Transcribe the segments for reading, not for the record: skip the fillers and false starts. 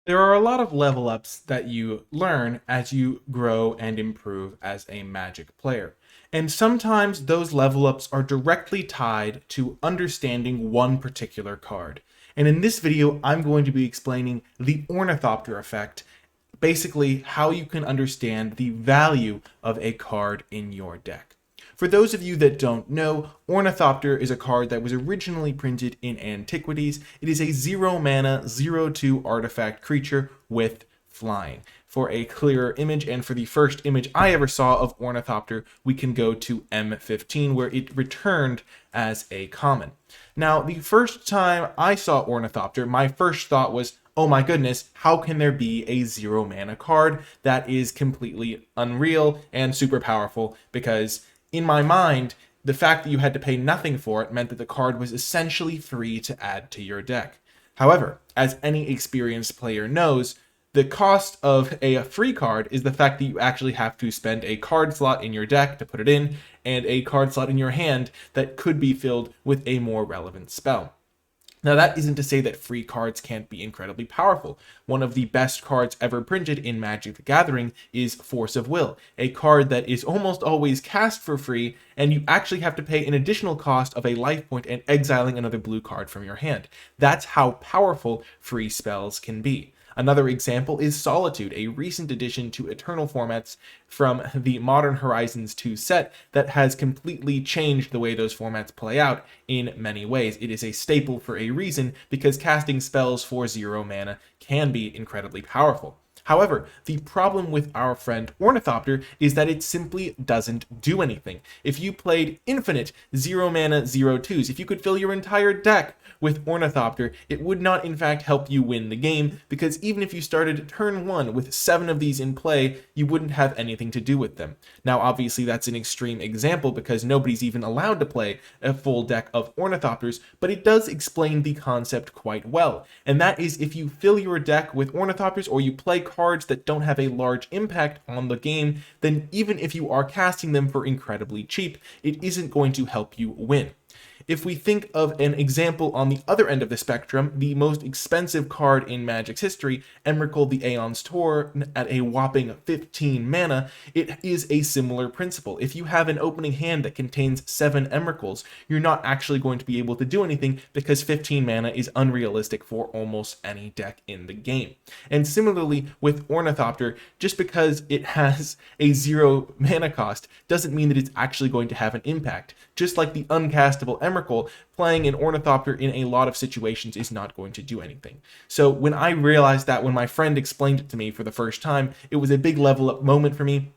There are a lot of level ups that you learn as you grow and improve as a Magic player. And sometimes those level ups are directly tied to understanding one particular card. And in this video, I'm going to be explaining the Ornithopter effect, basically how you can understand the value of a card in your deck. For those of you that don't know, Ornithopter is a card that was originally printed in Antiquities. It is a 0 mana, 0/2 artifact creature with flying. For a clearer image, and for the first image I ever saw of Ornithopter, we can go to M15, where it returned as a common. Now, the first time I saw Ornithopter, my first thought was, oh my goodness, how can there be a 0 mana card that is completely unreal and super powerful? Because in my mind, the fact that you had to pay nothing for it meant that the card was essentially free to add to your deck. However, as any experienced player knows, the cost of a free card is the fact that you actually have to spend a card slot in your deck to put it in, and a card slot in your hand that could be filled with a more relevant spell. Now, that isn't to say that free cards can't be incredibly powerful. One of the best cards ever printed in Magic the Gathering is Force of Will, a card that is almost always cast for free, and you actually have to pay an additional cost of a life point and exiling another blue card from your hand. That's how powerful free spells can be. Another example is Solitude, a recent addition to Eternal formats from the Modern Horizons 2 set that has completely changed the way those formats play out in many ways. It is a staple for a reason, because casting spells for 0 mana can be incredibly powerful. However, the problem with our friend Ornithopter is that it simply doesn't do anything. If you played infinite 0 mana 0/2s, if you could fill your entire deck with Ornithopter, it would not in fact help you win the game, because even if you started turn 1 with 7 of these in play, you wouldn't have anything to do with them. Now, obviously that's an extreme example because nobody's even allowed to play a full deck of Ornithopters, but it does explain the concept quite well. And that is, if you fill your deck with Ornithopters or you play cards that don't have a large impact on the game, then even if you are casting them for incredibly cheap, it isn't going to help you win. If we think of an example on the other end of the spectrum, the most expensive card in Magic's history, Emrakul the Aeon's Torn, at a whopping 15 mana, it is a similar principle. If you have an opening hand that contains 7 Emrakuls, you're not actually going to be able to do anything because 15 mana is unrealistic for almost any deck in the game. And similarly with Ornithopter, just because it has a 0 mana cost doesn't mean that it's actually going to have an impact. Just like the uncastable Emrakul, playing an Ornithopter in a lot of situations is not going to do anything. So when I realized that, when my friend explained it to me for the first time, it was a big level up moment for me,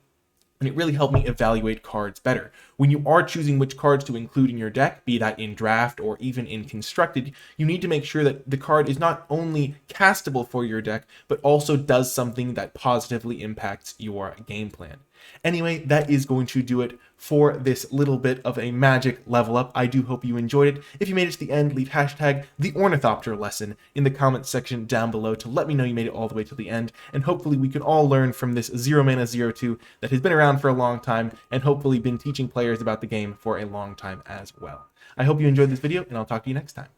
and it really helped me evaluate cards better. When you are choosing which cards to include in your deck, be that in draft or even in constructed, you need to make sure that the card is not only castable for your deck, but also does something that positively impacts your game plan. Anyway, that is going to do it for this little bit of a Magic level up. I do hope you enjoyed it. If you made it to the end, leave hashtag the Ornithopter lesson in the comments section down below to let me know you made it all the way to the end, and hopefully we can all learn from this 0 mana 0/2 that has been around for a long time and hopefully been teaching players about the game for a long time as well. I hope you enjoyed this video, and I'll talk to you next time.